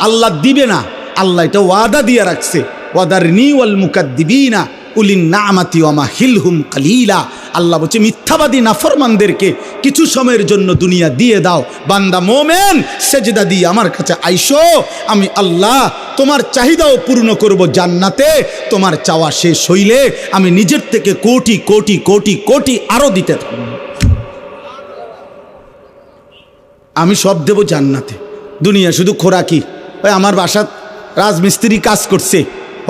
আল্লাহ দিবে না, আল্লাহ এটা ওয়াদা দিয়ে রাখছে, ওয়াদারনি ওয়াল মুকাদ্দিবিনা উলিন নামাতি ওয়া মাহিলহুম কালিলা। আল্লাহ বলছে মিথ্যাবাদী নাফরমানদেরকে কিছু সময়ের জন্য দুনিয়া দিয়ে দাও। বান্দা মোমেন সেজদা দিয়ে আমার কাছে আইসো, আমি আল্লাহ তোমার চাহিদাও পূর্ণ করব জান্নাতে। তোমার চাওয়া শেষ হইলে আমি নিজের থেকে কোটি কোটি কোটি কোটি আরো দিতে থাকব, আমি সব দেব জান্নাতে। দুনিয়া শুধু খোরাকি। ওই আমার বাসাত রাজমিস্ত্রি কাজ করছে,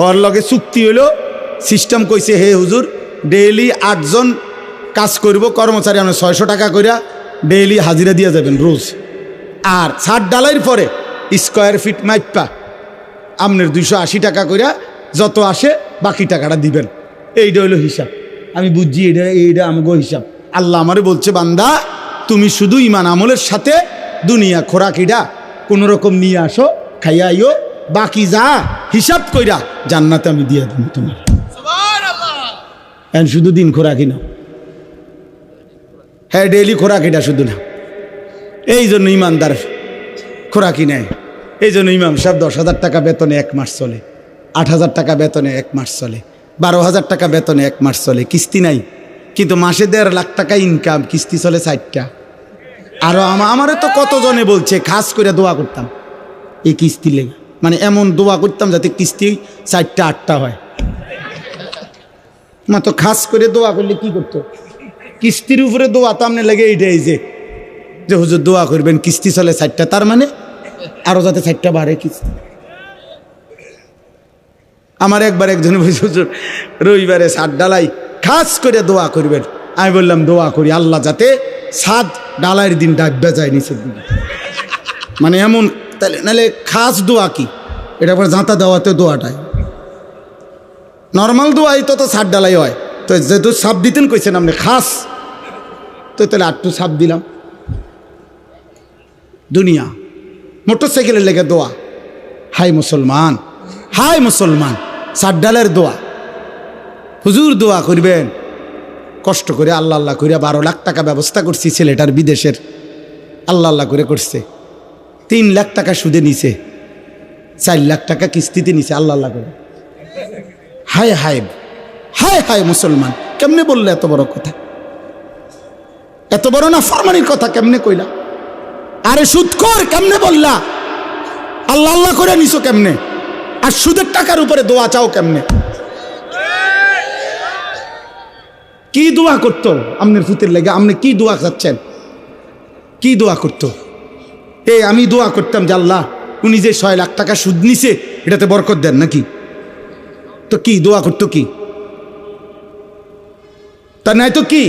ওর লগে চুক্তি হইলো, সিস্টেম কইছে হে হুজুর ডেইলি 8 জন কাজ করব, কর্মচারী আমরা 600 টাকা কইরা ডেইলি হাজিরা দিয়ে যাবেন রোজ। আর ছাদ ডালাইয়ের পরে স্কোয়ার ফিট মাইপা আপনার 280 টাকা কইরা যত আসে বাকি টাকাটা দিবেন। এইটা হইলো হিসাব। আমি বুঝছি এইটা আমাকে হিসাব। আল্লাহ আমারে বলছে বান্দা তুমি শুধু ইমান আমলের সাথে দুনিয়া খোরাকিটা কোনো রকম নিয়ে আসো, খাইয়া আইও, বাকি যা হিসাব কইরা জান্নাতে আমি দিয়ে দেব তোমার। শুধু দিন খোরাকি না, হ্যাঁ ডেইলি খোরাকিটা শুধু না। এই জন্য ইমানদার খোরাকি নেয়। এই জন্য ইমাম সাহেব 10,000 টাকা বেতনে 1 মাস চলে, 8,000 টাকা বেতনে 1 মাস চলে, 12,000 টাকা বেতনে 1 মাস চলে, কিস্তি নাই। কিন্তু মাসে 1.5 লাখ টাকা ইনকাম, কিস্তি চলে 4টা। আরো আমারও তো কতজনে বলছে খাস করে দোয়া করতাম এই কিস্তি লেগে, মানে এমন দোয়া করতাম যাতে কিস্তি 4টা 8টা হয়। মা তো খাস করে দোয়া করলে কি করতো? কিস্তির উপরে দোয়া তো আপনি লেগে এইটাই যে হুজুর দোয়া করবেন কিস্তি চলে 4টা, তার মানে আরো যাতে 4টা বাড়ে কিস্তি। আমার একবার একজন বলছে হুজুর রবিবারে ছাদ ডালাই খাস করে দোয়া করবেন। আমি বললাম দোয়া করি আল্লাহ যাতে ছাদ ডালাইয়ের দিন ডাকবে যায় নিচের দিন, মানে এমন। তাহলে নাহলে খাস দোয়া কি এটা পরে জাঁতা দেওয়াতে দোয়াটাই নর্মাল দোয়াই তো ছাদ ডালাই হয়। তো যেহেতু সাপ দিতেন কইছেন আপনি খাস, তো তাহলে আটটু সাপ দিলাম। দুনিয়া মোটরসাইকেলের লেগে দোয়া, হাই মুসলমান, হাই মুসলমান, ছাদ ডালের দোয়া। হুজুর দোয়া করবেন কষ্ট করে আল্লাহ আল্লাহ করে 12 লাখ টাকা ব্যবস্থা করছি ছেলেটার বিদেশের, আল্লাহ আল্লাহ করে করছে। 3 লাখ টাকা সুদে নিছে, 4 লাখ টাকা কিস্তিতে নিছে আল্লাহ আল্লাহ করে। হায় হায় হায় হায় মুসলমান, কেমনে বললে এত বড় কথা, এত বড় না ফরমানির কথা কেমনে কইলা? আরে সুদখোর কেমনে বললা? আল্লাহ আল্লাহ করে নিছো কেমনে? আর সুদের টাকার উপরে দোয়া চাও কেমনে? কি দোয়া করতো আপনার ফুতের লেগে? আপনি কি দোয়া চাচ্ছেন? কি দোয়া করতো? আমি দোয়া করতাম যে আল্লাহ উনি যে 6 লাখ টাকা সুদ নিছে এটাতে বরকত দেন নাকি? তো কি দোয়া করতো কি? তা নাই তো কি?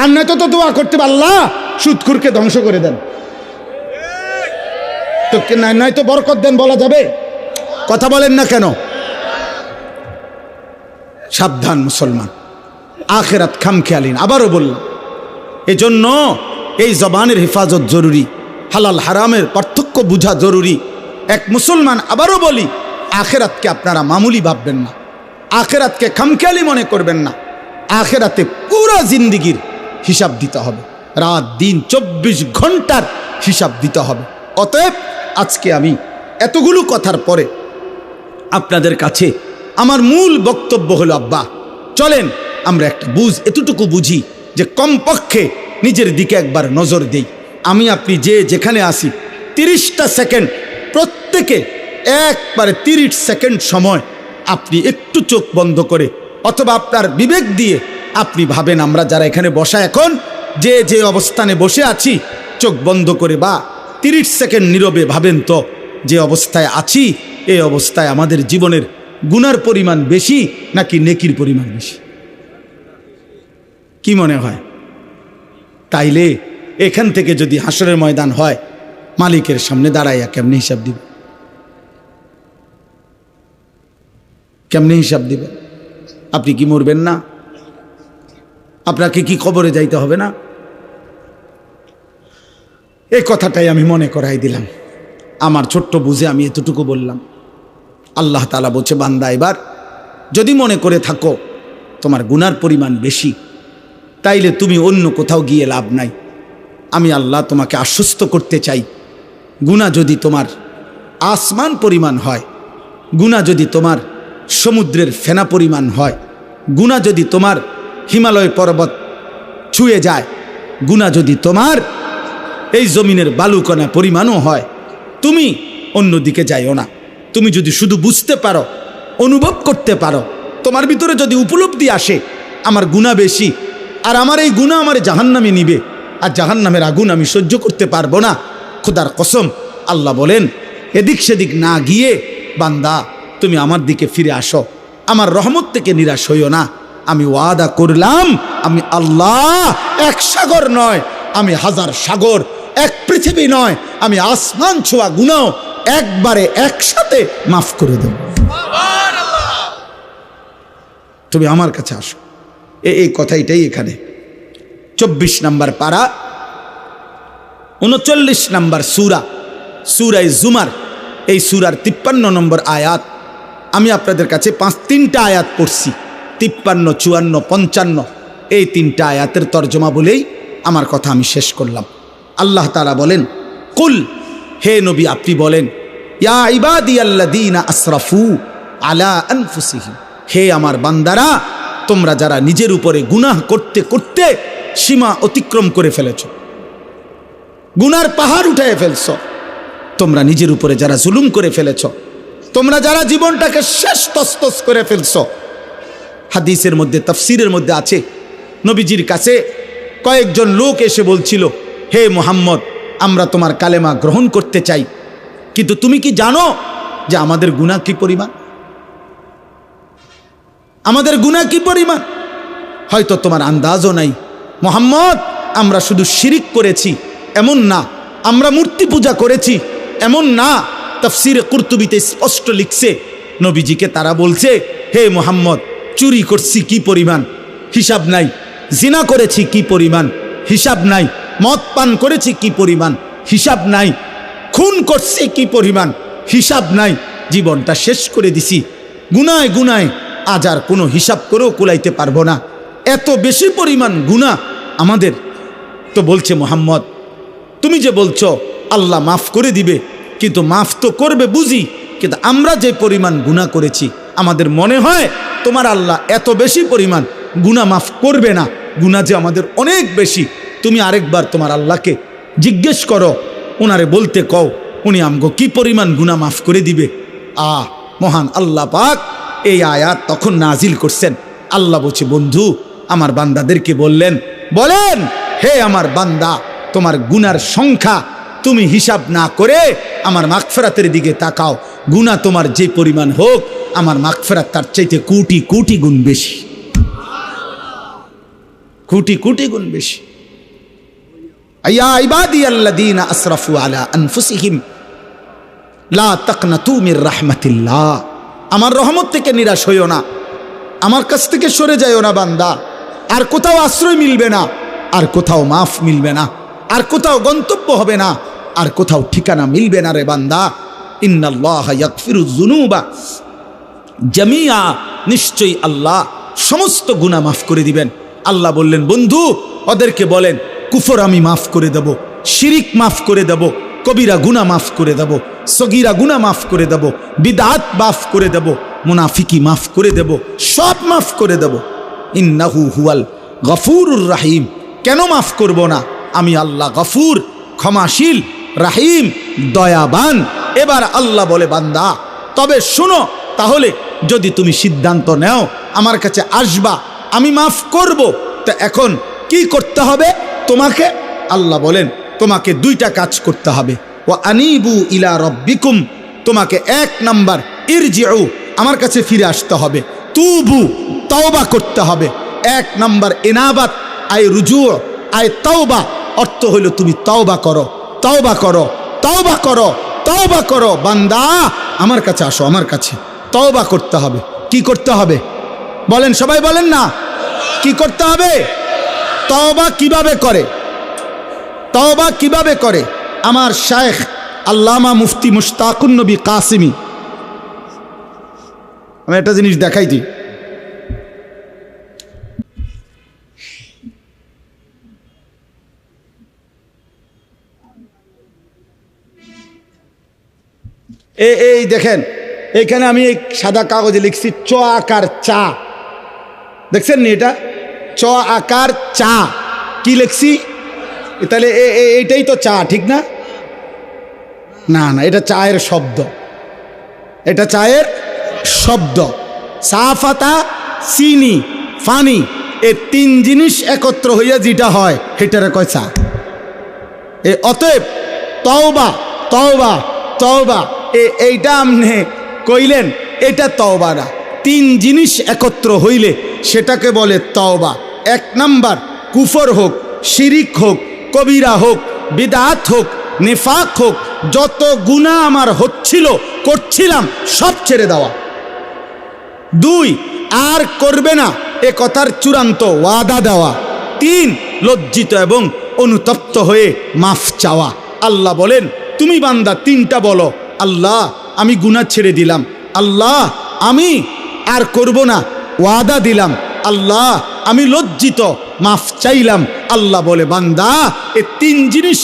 আর নয়তো তো দোয়া করতে আল্লাহ সুদখোরকে ধ্বংস করে দেন, তো নাই তো বরকত দেন বলা যাবে? কথা বলেন না কেন? সাবধান মুসলমান, আখিরাত খামখেয়ালিন। আবারও বললাম, এজন্য এই জবানের হেফাজত জরুরি, হালাল হারামের পার্থক্য বোঝা জরুরি। এক মুসলমান, আবারও বলি, আখিরাতকে আপনারা মামুলি ভাববেন না, আখিরাতকে খামখেয়ালি মনে করবেন না। আখিরাতে পুরা জিন্দিগির হিসাব দিতে হবে, রাত দিন 24 ঘন্টার হিসাব দিতে হবে। অতএব আজকে আমি এতগুলো কথার পরে আপনাদের কাছে আমার মূল বক্তব্য হলো, আব্বা চলেন আমরা একটা এতটুকু বুঝি যে কমপক্ষে নিজের দিকে একবার নজর দেই। আমি আপনি যে যেখানে আসি 30টা সেকেন্ড, প্রত্যেকে একবারে 30 সেকেন্ড সময় আপনি একটু চোখ বন্ধ করে অথবা আপনার বিবেক দিয়ে আপনি ভাবেন, আমরা যারা এখানে বসা এখন যে অবস্থানে বসে আছি, চোখ বন্ধ করে বা 30 সেকেন্ড নীরবে ভাবেন তো যে অবস্থায় আছি, এই অবস্থায় আমাদের জীবনের গুনার পরিমাণ বেশি নাকি নেকির পরিমাণ বেশি? কি মনে হয়? তাইলে এখান থেকে যদি হাসরের ময়দান হয়, মালিকের সামনে দাঁড়াইয়া কেমনে হিসাব দিবে? কেমনে হিসাব দিবে? আপনি কি মরবেন না? আপনাকে কি কবরে যাইতে হবে না? এই কথাটাই আমি মনে করাই দিলাম। আমার ছোট্ট বুঝে আমি এতটুকু বললাম। আল্লাহ তাআলা বলছে, বান্দা এবার যদি মনে করে থাকো তোমার গুনার পরিমাণ বেশি, তাইলে তুমি অন্য কোথাও গিয়ে লাভ নাই। আমি আল্লাহ তোমাকে আশ্বস্ত করতে চাই, গুনাহ যদি তোমার আসমান পরিমাণ হয়, গুনাহ যদি তোমার সমুদ্রের ফেনা পরিমাণ হয়, গুনাহ যদি তোমার হিমালয় পর্বত ছুঁয়ে যায়, গুনাহ যদি তোমার এই জমিনের বালুকণা পরিমাণও হয়, তুমি অন্যদিকে যাইও না। তুমি যদি শুধু বুঝতে পারো, অনুভব করতে পারো, তোমার ভিতরে যদি উপলব্ধি আসে আমার গুনাহ বেশি, আর আমার এই গুনাহ আমার জাহান্নামে নিবে, আর জাহান্নামের আগুন আমি সহ্য করতে পারবো না, খোদার কসম আল্লাহ বলেন, এদিক সেদিক না গিয়ে বান্দা তুমি আমার দিকে ফিরে আসো, আমার রহমত থেকে নিরাশ হইও না। আমি ওয়াদা করলাম, আমি আল্লাহ এক সাগর নয়, আমি হাজার সাগর, এক পৃথিবী নয়, আমি আসমান ছোঁয়া গুনাহ একবারে একসাথে মাফ করে দেব। তুমি আমার কাছে আসো। এই কথাটাই এখানে 24 নম্বর পারা 39 নম্বর সূরা জুমার, এই সূরার 53 নম্বর আয়াত। আমি আপনাদের কাছে 3টা আয়াত পড়ছি, 53, 54, 55, এই 3টা আয়াতের তর্জমা বলেই আমার কথা আমি শেষ করলাম। আল্লাহ তাআলা বলেন, কুল, হে নবী আপনি বলেন, ইয়া ইবাদিয়াল্লাযীনা আসরাফু আলা আনফুসিহিম, হে আমার বান্দারা, তোমরা যারা নিজের উপরে গুনাহ করতে করতে সীমা অতিক্রম করে ফেলেছ, গুনার পাহাড় উঠায় ফেলছ, তোমরা নিজের উপরে যারা জুলুম করে ফেলেছ, তোমরা যারা জীবনটাকে শেষ তসতস করে ফেলছ। হাদিসের মধ্যে, তাফসীরের মধ্যে আছে, নবীজির কাছে কয়েকজন লোক এসে বলছিল, হে মুহাম্মদ, আমরা তোমার কালেমা গ্রহণ করতে চাই, কিন্তু তুমি কি জানো যে আমাদের গুনাহ কি পরিমাণ? আমাদের গুনাহ কি পরিমাণ? হয়তো তোমার আন্দাজও নাই। মুহাম্মদ, আমরা শুধু শিরিক করেছি এমন না, আমরা মূর্তি পূজা করেছি এমন না। তাফসিরে কুরতুবিতে স্পষ্ট লিখছে, নবীজিকে তারা বলছে, হে মুহাম্মদ, চুরি করছি কি পরিমাণ, হিসাব নাই। জিনা করেছি কি পরিমাণ, হিসাব নাই। মদ পান করেছি কি পরিমাণ, হিসাব নাই। খুন করছি কি পরিমাণ, হিসাব নাই। জীবনটা শেষ করে দিছি গুনায় গুনায়, আজ আর কোনো হিসাব করেও কুলাইতে পারবো না, এত বেশি পরিমাণ গুনাহ আমাদের। তো বলছে, মুহাম্মদ, তুমি যে বলছো আল্লাহ মাফ করে দিবে, কিন্তু মাফ তো করবে বুঝি, কিন্তু আমরা যে পরিমাণ গুনাহ করেছি আমাদের মনে হয় তোমার আল্লাহ এত বেশি পরিমাণ গুনাহ মাফ করবে না। গুনাহ যে আমাদের অনেক বেশি। তুমি আরেকবার তোমার আল্লাহকে জিজ্ঞেস করো, ওনারে বলতে কও, উনি আমগো কি পরিমাণ গুনাহ মাফ করে দিবে। মহান আল্লাহ পাক এই আয়াত তখন নাজিল করছেন। আল্লাহ বলছে, বন্ধু, আমার বান্দাদেরকে বলেন, হে আমার বান্দা, তোমার গুনার সংখ্যা তুমি হিসাব না করে আমার মাগফিরাতের দিকে তাকাও। গুনাহ তোমার যে পরিমাণ হোক, আমার মাগফিরাত তার চাইতে কোটি কোটি গুণ বেশি, কোটি কোটি গুণ বেশি। আয়া ইবাদিয়াল্লাযীনা আসরাফু আলা আনফুসিহিম লা তাকনাতু মির রাহমাতিল্লাহ। আমার রহমত থেকে নিরাশ হইও না, আমার কাছ থেকে সরে যাইও না বান্দা। আর কোথাও আশ্রয় মিলবে না, আর কোথাও মাফ মিলবে না, আর কোথাও গন্তব্য হবে না, আর কোথাও ঠিকানা মিলবে না রে বান্দা। ইন্নাল্লাহা ইয়াগফিরুয যুনুবা জামিআ, নিশ্চয়ই আল্লাহ সমস্ত গুনাহ মাফ করে দিবেন। আল্লাহ বললেন, বন্ধু, ওদেরকে বলেন কুফর আমি মাফ করে দেব, শিরিক মাফ করে দেব, কবিরা গুনাহ মাফ করে দেব, সগীরা গুনাহ মাফ করে দেব, বিদআত মাফ করে দেব, মুনাফিকি মাফ করে দেব, সব মাফ করে দেব। ইন্নাহু হুয়াল গফুরুর রাহিম। কেন মাফ করব না? আমি আল্লাহ গফুর, ক্ষমাশীল, রাহিম, দয়াবান। এবার আল্লাহ বলে, বান্দা, তবে শোনো, তাহলে যদি তুমি সিদ্ধান্ত নেও আমার কাছে আসবা, আমি মাফ করব, তা এখন কি করতে হবে তোমাকে? আল্লাহ বলেন, তোমাকে দুইটা কাজ করতে হবে। ওয়া আনিবু ইলা রাব্বিকুম, তোমাকে 1 নাম্বার ইরজিউ, আমার কাছে ফিরে আসতে হবে। তুবু, তওবা করতে হবে। 1 নাম্বার ইনাবাত, আই রুজু, আই তওবা, অর্থ হলো তুমি তওবা করো, তওবা করো, তওবা করো, তওবা করো। বান্দা, আমার কাছে আসো, আমার কাছে তওবা করতে হবে। কি করতে হবে বলেন, সবাই বলেন না, কি করতে হবে? তওবা কিভাবে করে? তওবা কিভাবে করে? আমার শায়েখ আল্লামা মুফতি মুশতাকুন নবী কাসিমি, আমি একটা জিনিস দেখাই দিই। এই দেখেন, এইখানে আমি এই সাদা কাগজে লিখছি চ আকার চা, দেখছেন নি? এটা চ আকার চা। কি লিখছি? তাহলে এইটাই তো চা, ঠিক না? না না, এটা চায়ের শব্দ, এটা চায়ের শব্দ। সাফাতা, চিনি, ফানি, এই 3 জিনিস একত্র হইয়া যেটা হয় সেটারে কয় চা। অতএব তওবা, তওবা, তওবা, এইটা আপনি কইলেন, এটা তওবা না। 3 জিনিস একত্র হইলে সেটাকে বলে তওবা। 1 নাম্বার, কুফর হোক, শিরিক হোক, কবিরা হোক, বিদআত হোক, নিফাক হোক, যত গুনাহ আমার হচ্ছিল, করছিলাম, সব ছেড়ে দেওয়া। 2, আর করবে না এ কথার চূড়ান্ত ওয়াদা দেওয়া। 3, লজ্জিত এবং অনুতপ্ত হয়ে মাফ চাওয়া। আল্লাহ বলেন, তুমি বান্দা 3টা বলো, আল্লাহ আমি গুনাহ ছেড়ে দিলাম, আল্লাহ আমি আর করব না, ওয়াদা দিলাম, আল্লাহ আমি লজ্জিত, মাফ চাইলাম। আল্লাহ বলে, বান্দা এই 3 জিনিস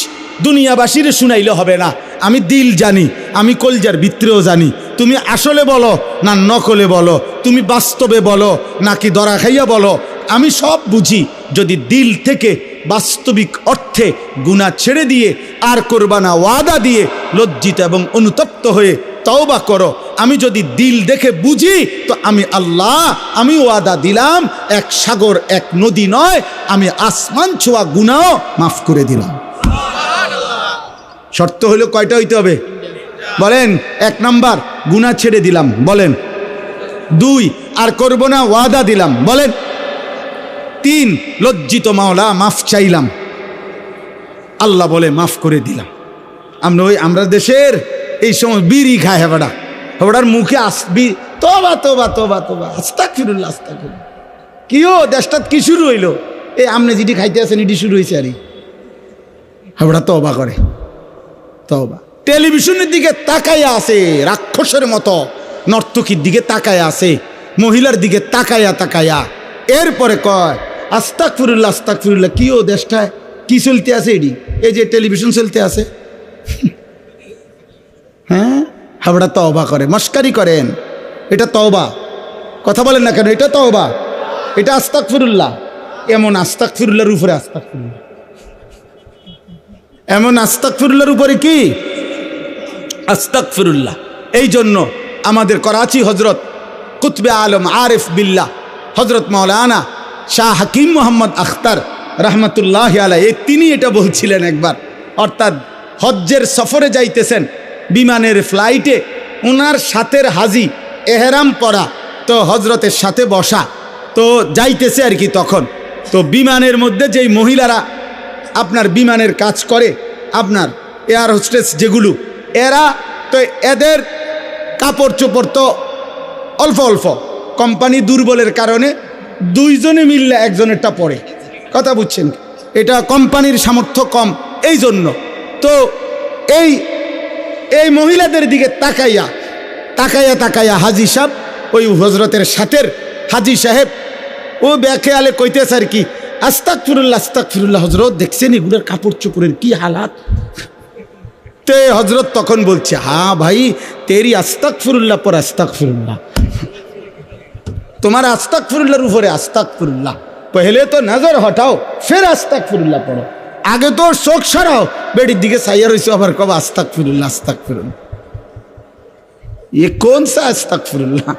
দুনিয়াবাসীরে শুনাইলে হবে না। আমি দিল জানি, আমি কলজার ভিতরেও জানি। তুমি আসলে বলো না নকলে বলো, তুমি বাস্তবে বলো নাকি দরা খাইয়া বলো, আমি সব বুঝি। যদি দিল থেকে বাস্তবিক অর্থে গুনাহ ছেড়ে দিয়ে আর করবা না ওয়াদা দিয়ে লজ্জিত এবং অনুতপ্ত হয়ে তওবা করো। আমি যদি দিল দেখে বুঝি তো আমি আল্লাহ, আমি ওয়াদা দিলাম, এক সাগর এক নদী নয়, আমি আসমান ছোঁয়া গুনাহ মাফ করে দিলাম। শর্ত হলো কয়টা হইতে হবে বলেন? 1 নাম্বার গুনাহ ছেড়ে দিলাম, বলেন। 2 আর করব না, ওয়াদা দিলাম, বলেন। 3 লজ্জিত মাওলা মাফ চাইলাম, আল্লাহ বলে মাফ করে দিলাম। আমরা দেশের এই সময় বিড়ি খায় হেবাডা, হেবাডার মুখে আসবি তোবা তোবা তোবা তোবা আস্তাগফিরুল্লাহ আস্তাগফিরুল্লাহ। কিও দেশটাত কি শুরু হইলো? এই আমনে যেটি খাইতে আছেন এটি শুরু হয়েছে। আরে হেবাডা তওবা করে, তওবা। টেলিভিশনের দিকে তাকাইয়া আছে রাক্ষসের মতো, নর্তকীর দিকে তাকাইয়া আছে, মহিলার দিকে তাকাইয়া তাকাইয়া, এরপরে কয় আস্তাগফিরুল্লাহ আস্তাগফিরুল্লাহ। কিও দেশটায় কি চলতে আছে? এডি এই যে টেলিভিশন চলতে আছে, হ্যাঁ, হাবড়া তওবা করে, মস্কারি করেন। এটা তওবা? কথা বলেন না কেন? এটা তওবা, এটা আস্তাগফিরুল্লাহ। এমন আস্তাগফিরুল্লাহর উপরে আস্তাগফিরুল্লাহ, এমন আস্তাগফিরুল্লাহর উপরে কি আস্তাগফিরুল্লাহ। এই জন্য আমাদের করাচি হজরত কুতবে আলম আরিফ বিল্লাহ হজরত মাওলানা শাহ হাকিম মোহাম্মদ আখতার রহমতুল্লাহ আলাইহি, তিনি এটা বলছিলেন একবার, অর্থাৎ হজ্জের সফরে যাইতেছেন, বিমানের ফ্লাইটে ওনার সাথের হাজি এহরাম পরা, তো হজরতের সাথে বসা, তো যাইতেছে আর কি। তখন তো বিমানের মধ্যে যেই মহিলারা আপনার বিমানের কাজ করে, আপনার এয়ার হোস্টেস যেগুলো, এরা তো এদের কাপড় চোপড় তো অল্প অল্প, কোম্পানি দুর্বলের কারণে 2 জনে মিললে একজনেরটা পরে, কথা বুঝছেন? এটা কোম্পানির সামর্থ্য কম, এই জন্য। তো এই মহিলাদের দিকে তাকাইয়া তাকাইয়া তাকাইয়া হাজি সাহেব, ওই হজরতের সাথের হাজি সাহেব, ও বেখেয়ালে কইতেছে আর কি আস্তাগফিরুল্লাহ আস্তাগফিরুল্লাহ। হজরত দেখছেন এগুলোর কাপড় চোপড়ের কি হালাত? তে হজরত তখন বলছে, হ্যাঁ ভাই, তেরি আস্তাগফিরুল্লাহ পর আস্তাগফিরুল্লাহ, তোমার আস্তাগফিরুল্লাহর উপরে আস্তাগফিরুল্লাহ। পহলে তো নজর হটাও, ফের আস্তাগফিরুল্লাহ পড়ো, আগে তো চোখ সরাও, বেডির দিকে চাইয়া রয়েছে, আবার কব আস্তাগফিরুল্লাহ আস্তাগফিরুল্লাহ। এ কোন সা আস্তাগফিরুল্লাহ?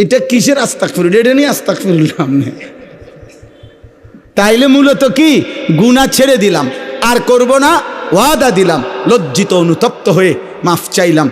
এটা কিসের আস্তাগফিরুল্লাহ? এটা নিয়ে আস্তাগফিরুল্লাহ আমনে। তাইলে মূলত কি? গুনাহ ছেড়ে দিলাম, আর করব না, ওয়াদা দিলাম, লজ্জিত অনুতপ্ত হয়ে মাফ চাইলাম।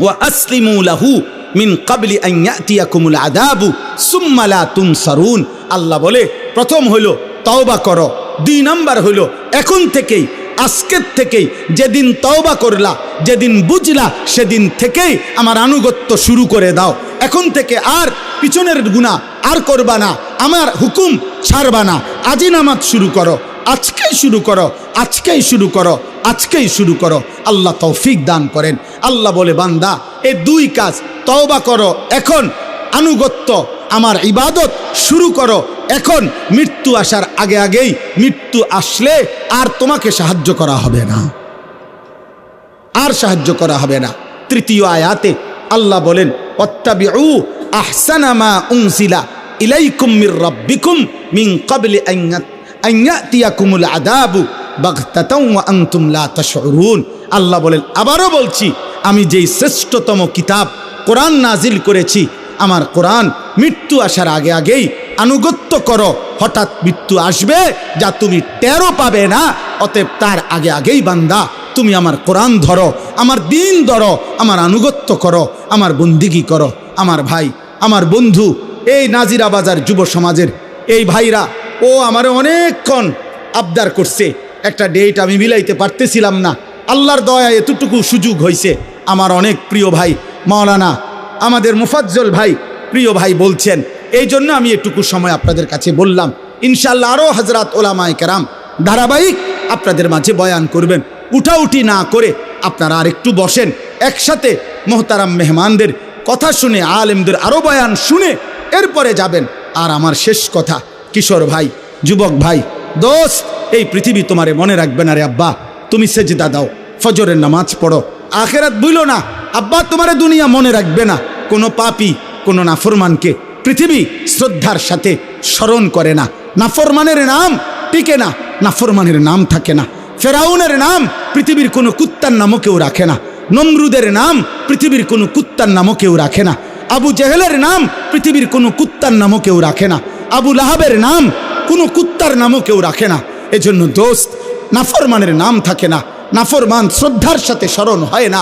ওয়া আসলিমু লাহু মিন ক্বাবলি আন ইয়াতিয়াকুমুল আযাবু সুম্মা লা তুনসারুন। আল্লাহ বলে প্রথম হইল তওবা করো, 2 নাম্বার হইল এখন থেকেই, আজকের থেকেই, যেদিন তওবা করলা, যেদিন বুঝলা, সেদিন থেকেই আমার আনুগত্য শুরু করে দাও। এখন থেকে আর পিছনের গুনাহ আর করবা না, আমার হুকুম ছাড়বা না। আজই নামাজ শুরু করো, আজকেই শুরু করো, আজকেই শুরু করো, আজকেই শুরু করো। আল্লাহ তৌফিক দান করেন। আল্লাহ বলে, বান্দা এই 2 কাজ, তওবা করো এখন, আনুগত্য আমার ইবাদত শুরু করো এখন। মৃত্যু আসার আগে আগেই, মৃত্যু আসলে আর তোমাকে সাহায্য করা হবে না, আর সাহায্য করা হবে না। 3য় আয়াতে আল্লাহ বলেন, ওয়াত্তাবিউ আহসানা মা উনজিলা ইলাইকুম মির রাব্বিকুম মিন ক্বাবলি আন ইয়াতিয়াকুমুল আযাবু বাগতাতাও ওয়া আনতুম লা তাশউরুন। আল্লাহ বলেন, আবারও বলছি, আমি যেই শ্রেষ্ঠতম কিতাব কোরআন নাজিল করেছি, আমার কোরআন মৃত্যু আসার আগে আগেই আনুগত্য করো। হঠাৎ মৃত্যু আসবে যা তুমি টেরও পাবে না, অতএব তার আগে আগেই বান্দা তুমি আমার কোরআন ধরো, আমার দিন ধরো, আমার আনুগত্য করো, আমার বন্দিগি করো। আমার ভাই, আমার বন্ধু, এই নাজিরা বাজার যুব সমাজের এই ভাইরা, ও আমারে অনেকক্ষণ আবদার করছে, একটা ডেট আমি মিলাইতে পারতেছিলাম না, আল্লাহর দয়ায় এতটুকু সুযোগ হয়েছে। আমার অনেক প্রিয় ভাই মাওলানা আমাদের মুফাজ্জল ভাই, প্রিয় ভাই বলছেন, এই জন্য আমি এটুকু সময় আপনাদের কাছে বললাম। ইনশাআল্লাহ আরও হযরত ওলামায়ে কেরাম ধারাবাহিক আপনাদের মাঝে বয়ান করবেন। উঠাউঠি না করে আপনারা আরেকটু বসেন, একসাথে মোহতারাম মেহমানদের কথা শুনে, আলেমদের আরও বয়ান শুনে এরপরে যাবেন। আর আমার শেষ কথা, কিশোর ভাই, যুবক ভাই, দোস্ত, এই পৃথিবী তোমারে মনে রাখবে না রে আব্বা। তুমি সেজদা দাও, ফজরের নামাজ পড়ো, আখেরাত ভুলো না। আব্বা তোমারে দুনিয়া মনে রাখবে না। কোনো পাপী, কোনো নাফরমানকে পৃথিবী শ্রদ্ধার সাথে স্মরণ করে না। নাফরমানের নাম টিকে না, নাফরমানের নাম থাকে না। ফেরাউনের নাম পৃথিবীর কোনো কুত্তার নামও কেউ রাখে না। নমরুদের নাম পৃথিবীর কোনো কুত্তার নামও কেউ রাখে না, আবু জেহেলের নাম পৃথিবীর কোনো কুত্তার নামও কেউ রাখে না, আবু লাহাবের নাম কোনো কুত্তার নামও কেউ রাখে না। এজন্য দোস্ত, নাফরমানের নাম থাকে না, নাফরমান শ্রদ্ধার সাথে স্মরণ হয় না।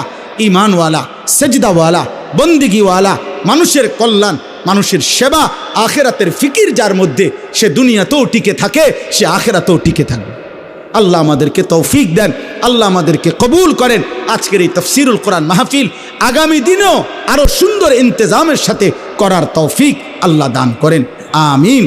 ইমানওয়ালা, সেজদাওয়ালা, বন্দিগিওয়ালা, মানুষের কল্যাণ, মানুষের সেবা, আখেরাতের ফিকির যার মধ্যে, সে দুনিয়াতেও টিকে থাকে, সে আখেরাতেও টিকে থাকবে। আল্লাহ আমাদেরকে তৌফিক দেন, আল্লাহ আমাদেরকে কবুল করেন। আজকের এই তাফসীরুল কোরআন মাহফিল আগামী দিনেও আরো সুন্দর ইন্তজামের সাথে করার তৌফিক আল্লাহ দান করেন। আমিন।